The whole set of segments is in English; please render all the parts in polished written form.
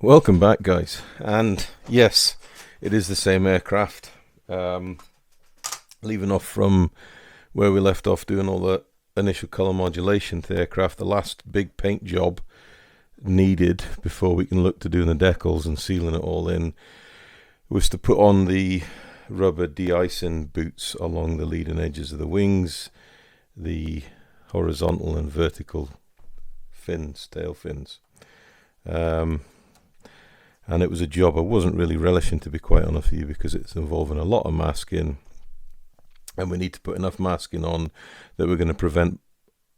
Welcome back, guys. And yes, it is the same aircraft. Leaving off from where we left off doing all the initial color modulation to the aircraft, the last big paint job needed before we can look to doing the decals and sealing it all in was to put on the rubber de-icing boots along the leading edges of the wings, the horizontal and vertical fins, tail fins. And it was a job I wasn't really relishing, to be quite honest with you, because it's involving a lot of masking, and we need to put enough masking on that we're going to prevent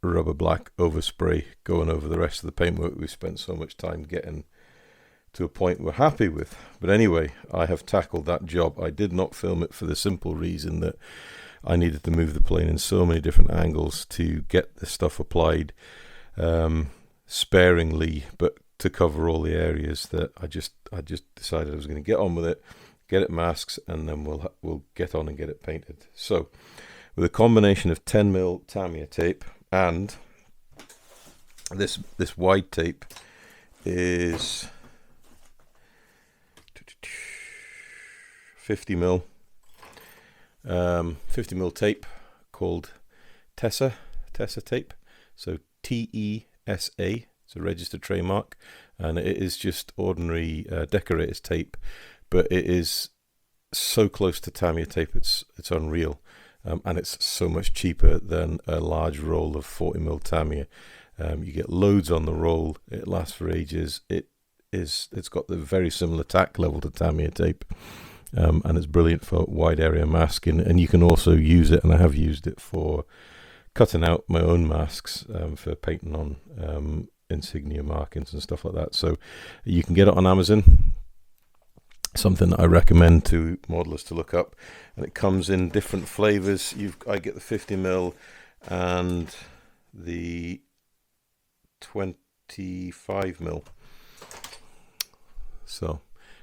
rubber black overspray going over the rest of the paintwork we spent so much time getting to a point we're happy with. But anyway, I have tackled that job. I did not film it for the simple reason that I needed to move the plane in so many different angles to get the stuff applied sparingly, but to cover all the areas that I just decided I was going to get on with it, get it masks, and then we'll get on and get it painted. So with a combination of 10mm Tamiya tape and this wide tape is 50mm 50mm tape called Tessa tape. So TESA. It's a registered trademark, and it is just ordinary decorator's tape, but it is so close to Tamiya tape, it's unreal, and it's so much cheaper than a large roll of 40mm Tamiya. You get loads on the roll. It lasts for ages. It's got the very similar tack level to Tamiya tape, and it's brilliant for wide area masking. And you can also use it, and I have used it for cutting out my own masks for painting on insignia markings and stuff like that. So you can get it on Amazon, something that I recommend to modelers to look up, and it comes in different flavors. I get the 50mm and the 25mm. So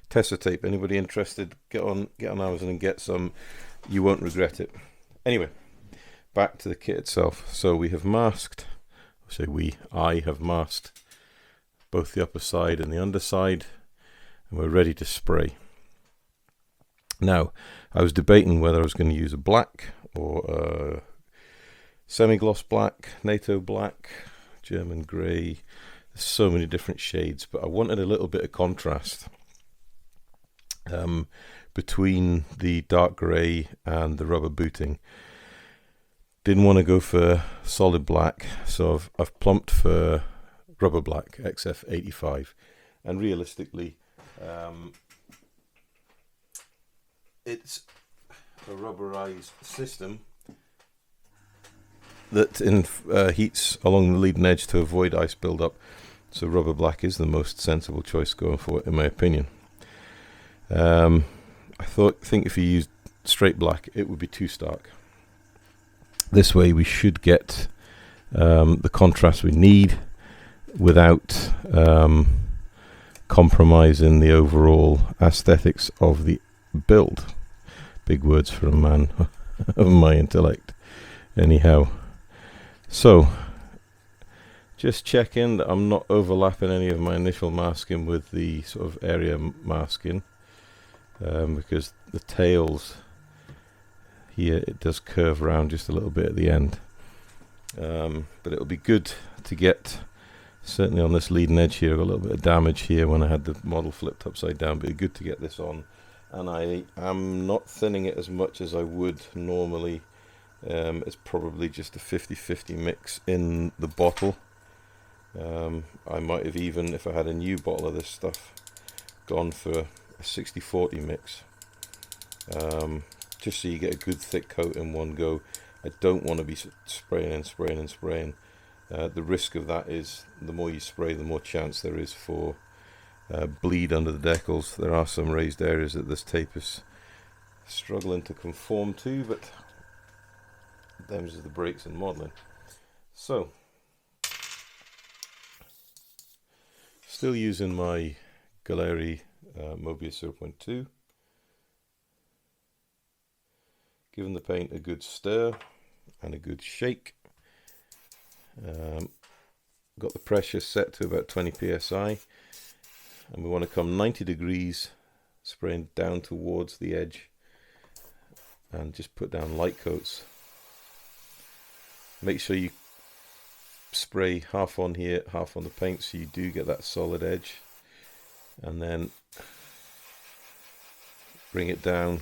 Tessa tape, anybody interested, get on Amazon and get some. You won't regret it. Anyway, back to the kit itself. So we have masked, I have masked both the upper side and the underside, and we're ready to spray. Now, I was debating whether I was going to use a black or a semi-gloss black, NATO black, German grey. There's so many different shades, but I wanted a little bit of contrast between the dark grey and the rubber booting. Didn't want to go for solid black, so I've plumped for rubber black XF85, and realistically it's a rubberized system that heats along the leading edge to avoid ice buildup, so rubber black is the most sensible choice going forward, in my opinion. I think if you used straight black it would be too stark. This way we should get the contrast we need without compromising the overall aesthetics of the build. Big words for a man of my intellect. Anyhow, so just checking that I'm not overlapping any of my initial masking with the sort of area masking, because the tails here, it does curve around just a little bit at the end, but it'll be good to get, certainly on this leading edge here, a little bit of damage here when I had the model flipped upside down, but it's good to get this on. And I am not thinning it as much as I would normally. It's probably just a 50-50 mix in the bottle. I might have even, if I had a new bottle of this stuff, gone for a 60-40 mix. Just so you get a good thick coat in one go. I don't want to be spraying and spraying and spraying. The risk of that is the more you spray, the more chance there is for bleed under the decals. There are some raised areas that this tape is struggling to conform to, but them's the breaks in modelling. So, still using my Gaahleri Mobius 0.2. Giving the paint a good stir and a good shake. Got the pressure set to about 20 psi. and we want to come 90 degrees, spraying down towards the edge, and just put down light coats. Make sure you spray half on here, half on the paint, so you do get that solid edge, and then bring it down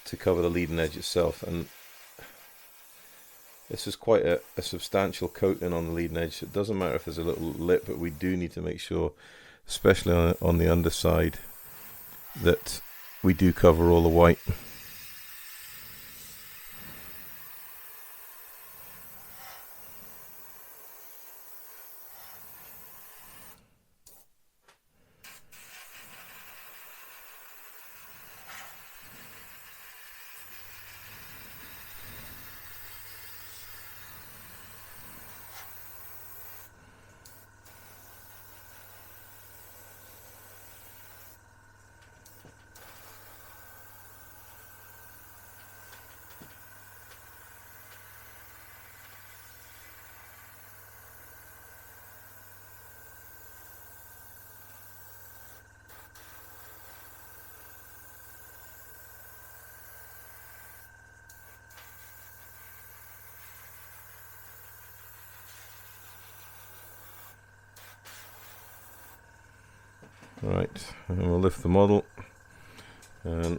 to cover the leading edge itself. And this is quite a substantial coating on the leading edge. It doesn't matter if there's a little lip, but we do need to make sure, especially on the underside, that we do cover all the white. Right, and we'll lift the model and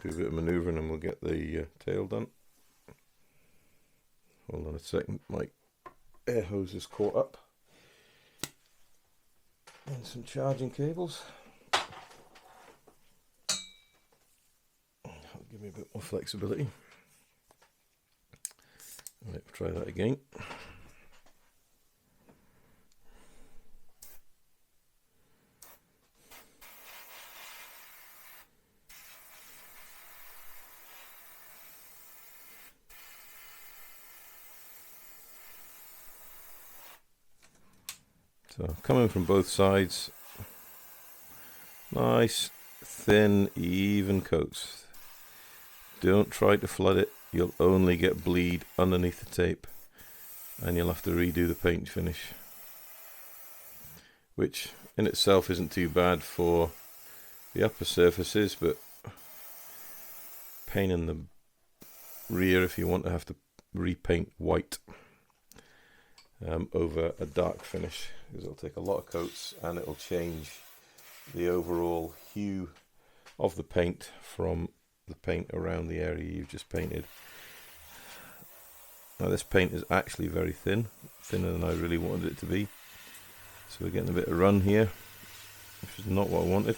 do a bit of manoeuvring and we'll get the tail done. Hold on a second, my air hose is caught up. And some charging cables. That'll give me a bit more flexibility. Right, we'll try that again. So coming from both sides, nice, thin, even coats. Don't try to flood it, you'll only get bleed underneath the tape and you'll have to redo the paint finish, which in itself isn't too bad for the upper surfaces, but pain in the rear if you want to have to repaint white over a dark finish, because it'll take a lot of coats and it'll change the overall hue of the paint from the paint around the area you've just painted. Now this paint is actually very thin, thinner than I really wanted it to be, so we're getting a bit of run here, which is not what I wanted.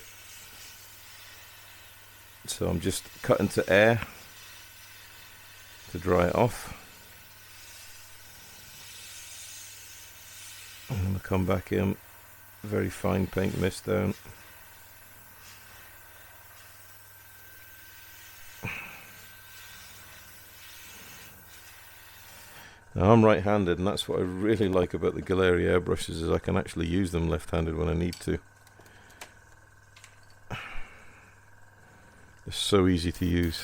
So I'm just cutting to air to dry it off. I'm going to come back in, very fine paint mist down. Now I'm right-handed, and that's what I really like about the Gaahleri airbrushes, is I can actually use them left-handed when I need to. They're so easy to use.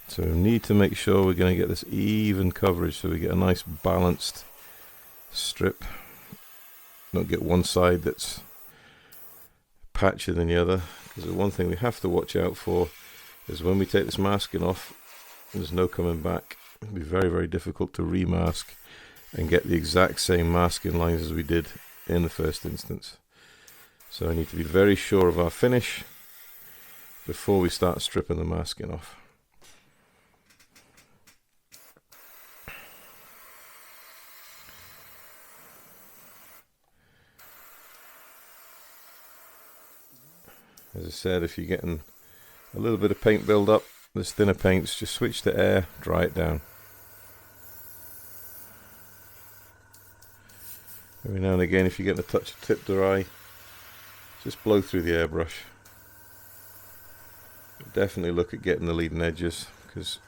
So we need to make sure we're going to get this even coverage, so we get a nice balanced strip. Don't get one side that's patchier than the other, because the one thing we have to watch out for is when we take this masking off, there's no coming back. It'll be very, very difficult to remask and get the exact same masking lines as we did in the first instance. So I need to be very sure of our finish before we start stripping the masking off. As I said, if you're getting a little bit of paint build up, there's thinner paints, just switch to air, dry it down. Every now and again, if you get a touch of tip dry, just blow through the airbrush. Definitely look at getting the leading edges, because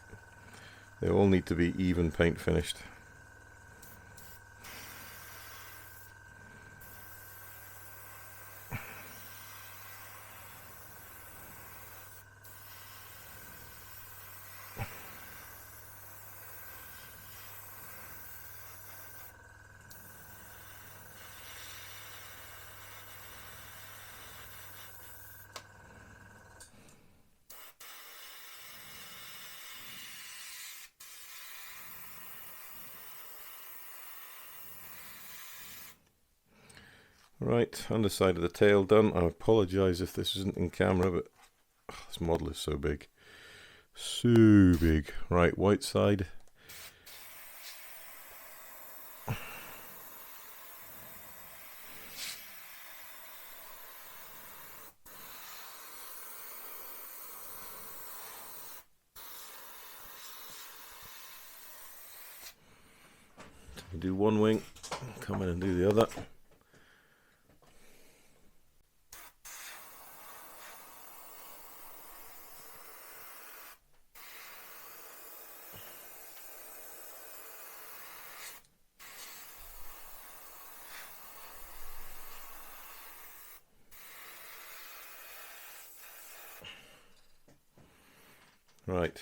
they all need to be even paint finished. Right, underside of the tail done. I apologise if this isn't in camera, but this model is so big. So big. Right, white side. We do one wing, come in and do the other. Right,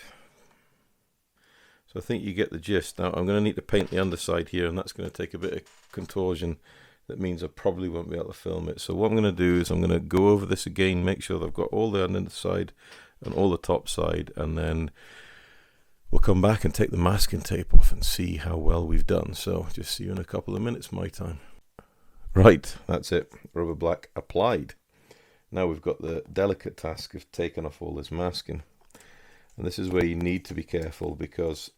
so I think you get the gist. Now I'm going to need to paint the underside here, and that's going to take a bit of contortion. That means I probably won't be able to film it. So what I'm going to do is I'm going to go over this again, make sure that I've got all the underside and all the top side, and then we'll come back and take the masking tape off and see how well we've done. So just see you in a couple of minutes, my time. Right, that's it, rubber black applied. Now we've got the delicate task of taking off all this masking. And this is where you need to be careful, because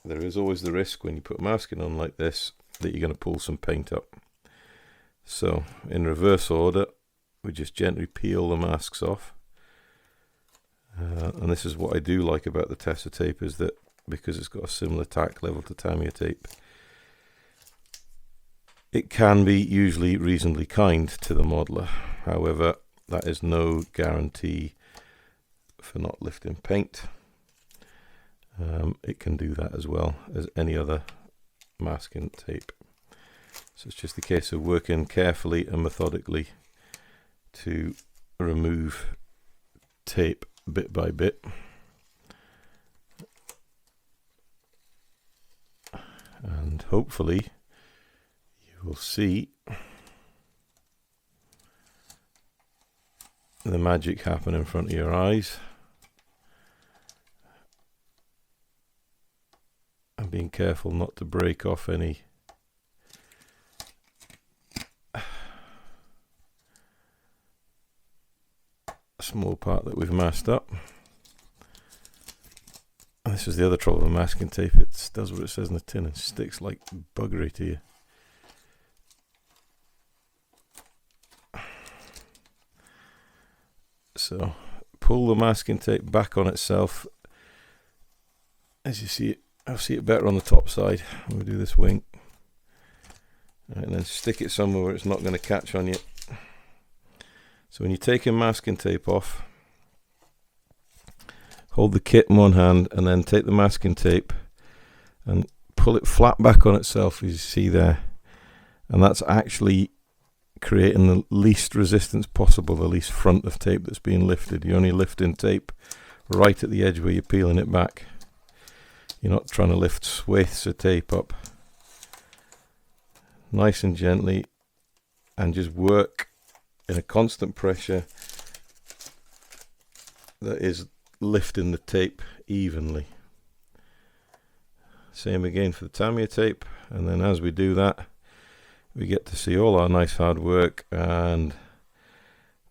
there is always the risk when you put masking on like this that you're going to pull some paint up. So in reverse order, we just gently peel the masks off. And this is what I do like about the Tessa tape, is that because it's got a similar tack level to Tamiya tape, it can be usually reasonably kind to the modeler. However, that is no guarantee for not lifting paint. It can do that as well as any other masking tape. So it's just a case of working carefully and methodically to remove tape bit by bit. And hopefully you will see the magic happen in front of your eyes. And being careful not to break off any small part that we've masked up. And this is the other trouble with masking tape, it does what it says in the tin and sticks like buggery to you. So pull the masking tape back on itself. As you see it, I'll see it better on the top side. We'll do this wing. And then stick it somewhere where it's not going to catch on you. So when you're taking masking tape off, hold the kit in one hand and then take the masking tape and pull it flat back on itself, as you see there. And that's actually creating the least resistance possible, the least front of tape that's being lifted. You're only lifting tape right at the edge where you're peeling it back. You're not trying to lift swathes of tape up. Nice and gently, and just work in a constant pressure that is lifting the tape evenly. Same again for the Tamiya tape, and then as we do that, we get to see all our nice hard work, and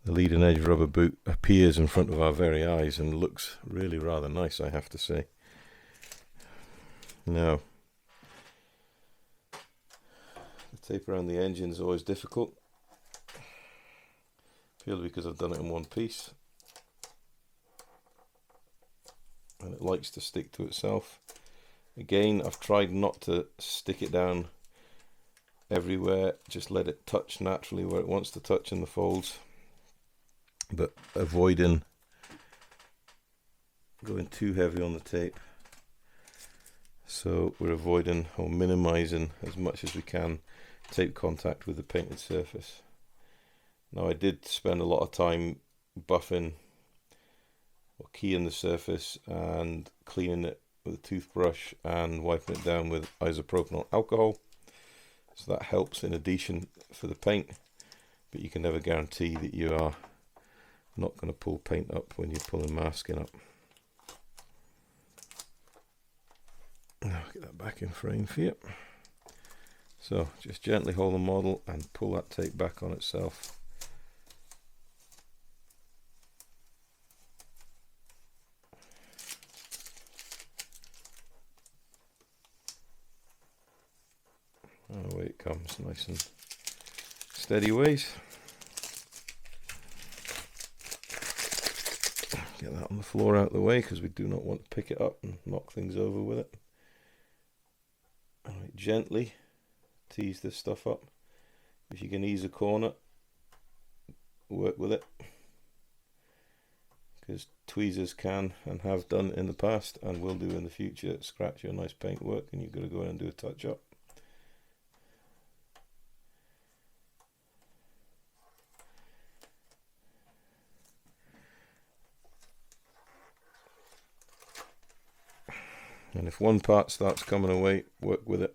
the leading edge rubber boot appears in front of our very eyes and looks really rather nice, I have to say. Now, the tape around the engine is always difficult, purely because I've done it in one piece and it likes to stick to itself. Again, I've tried not to stick it down everywhere, just let it touch naturally where it wants to touch in the folds, but avoiding going too heavy on the tape. So we're avoiding or minimizing as much as we can tape contact with the painted surface. Now I did spend a lot of time buffing or keying the surface and cleaning it with a toothbrush and wiping it down with isopropyl alcohol. So that helps in addition for the paint, but you can never guarantee that you are not going to pull paint up when you're pulling masking up. Now I'll get that back in frame for you. So just gently hold the model and pull that tape back on itself. And away it comes, nice and steady ways. Get that on the floor out of the way because we do not want to pick it up and knock things over with it. Alright, gently tease this stuff up. If you can ease a corner, work with it, because tweezers can and have done in the past and will do in the future scratch your nice paintwork, and you've got to go in and do a touch up. And if one part starts coming away, work with it.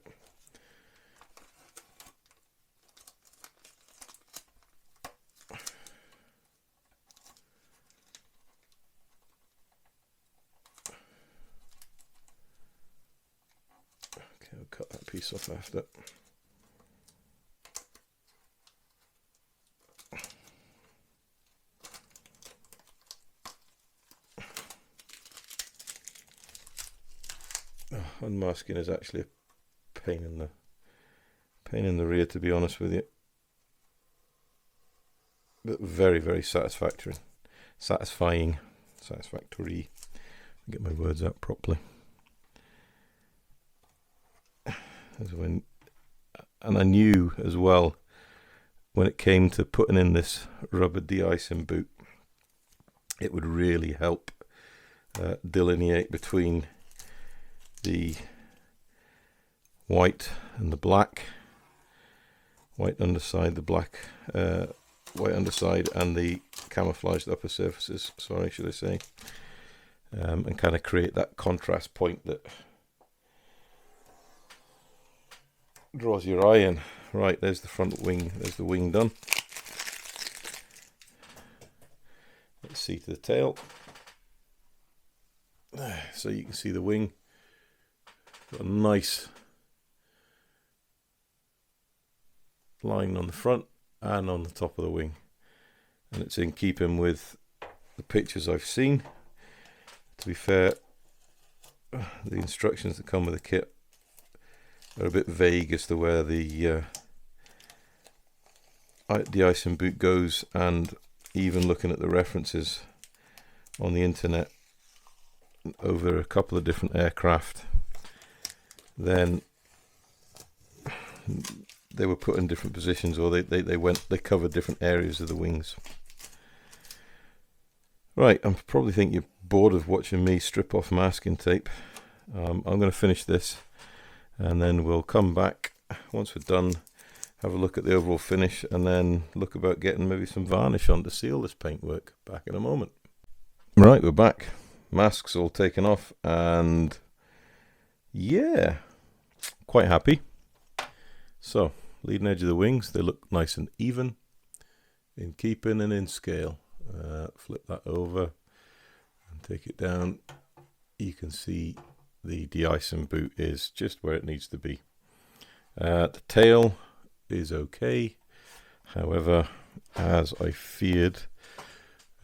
Okay, I'll cut that piece off after. Unmasking is actually a pain in the rear, to be honest with you, but very, very satisfactory, satisfying, satisfactory. Get my words out properly. And I knew as well when it came to putting in this rubber de-icing boot, it would really help delineate between the white and the black, white underside, the black white underside, and the camouflaged upper surfaces, sorry, should I say, and kind of create that contrast point that draws your eye in. Right, there's the front wing, there's the wing done. Let's see to the tail. So you can see the wing. Got a nice line on the front and on the top of the wing, and it's in keeping with the pictures I've seen. To be fair, the instructions that come with the kit are a bit vague as to where the de-icing boot goes, and even looking at the references on the internet over a couple of different aircraft, then they were put in different positions, or they covered different areas of the wings. Right, I probably think you're bored of watching me strip off masking tape. I'm going to finish this, and then we'll come back once we're done, have a look at the overall finish, and then look about getting maybe some varnish on to seal this paintwork. Back in a moment. Right, we're back. Masks all taken off, and yeah, quite happy. So, leading edge of the wings, they look nice and even, in keeping and in scale. Flip that over and take it down. You can see the de-icing boot is just where it needs to be. The tail is okay. However, as I feared,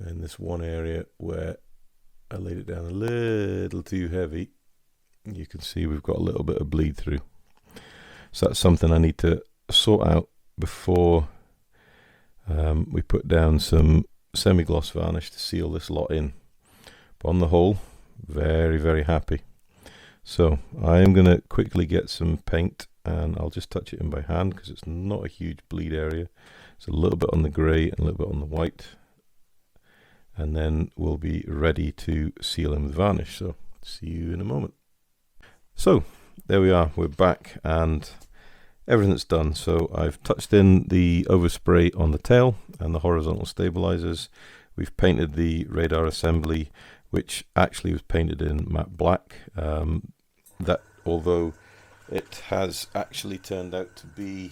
in this one area where I laid it down a little too heavy, you can see we've got a little bit of bleed through. So that's something I need to sort out before we put down some semi-gloss varnish to seal this lot in. But on the whole, very, very happy. So I am going to quickly get some paint, and I'll just touch it in by hand because it's not a huge bleed area. It's a little bit on the grey and a little bit on the white, and then we'll be ready to seal in with varnish. So see you in a moment. So there we are, we're back, and everything's done. So I've touched in the overspray on the tail and the horizontal stabilizers. We've painted the radar assembly, which actually was painted in matte black. That, although it has actually turned out to be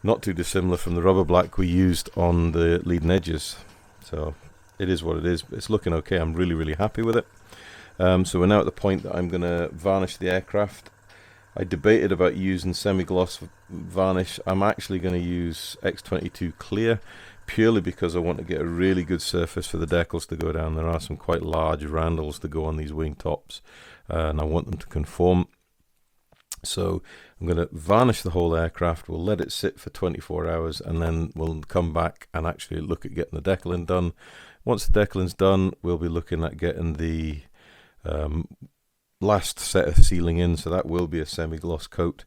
not too dissimilar from the rubber black we used on the leading edges. So it is what it is. It's looking okay. I'm really, really happy with it. So we're now at the point that I'm going to varnish the aircraft. I debated about using semi-gloss varnish. I'm actually going to use X22 clear, purely because I want to get a really good surface for the decals to go down. There are some quite large randles to go on these wing tops, and I want them to conform. So I'm going to varnish the whole aircraft. We'll let it sit for 24 hours, and then we'll come back and actually look at getting the decaling done. Once the decaling's done, we'll be looking at getting the last set of sealing in, so that will be a semi-gloss coat,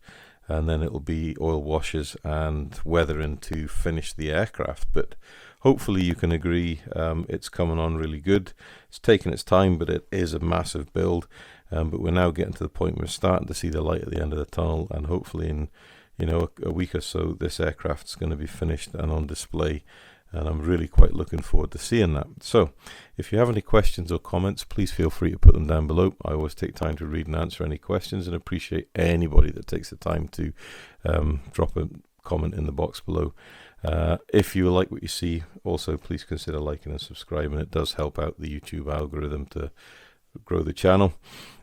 and then it'll be oil washes and weathering to finish the aircraft. But hopefully you can agree it's coming on really good. It's taken its time, but it is a massive build, but we're now getting to the point where we're starting to see the light at the end of the tunnel, and hopefully in a week or so this aircraft's going to be finished and on display, and I'm really quite looking forward to seeing that. So if you have any questions or comments, please feel free to put them down below. I always take time to read and answer any questions, and appreciate anybody that takes the time to drop a comment in the box below. If you like what you see, also please consider liking and subscribing. It does help out the YouTube algorithm to grow the channel.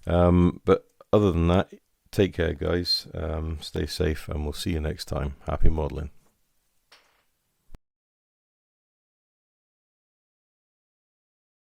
But other than that, take care guys, stay safe, and we'll see you next time. Happy modeling.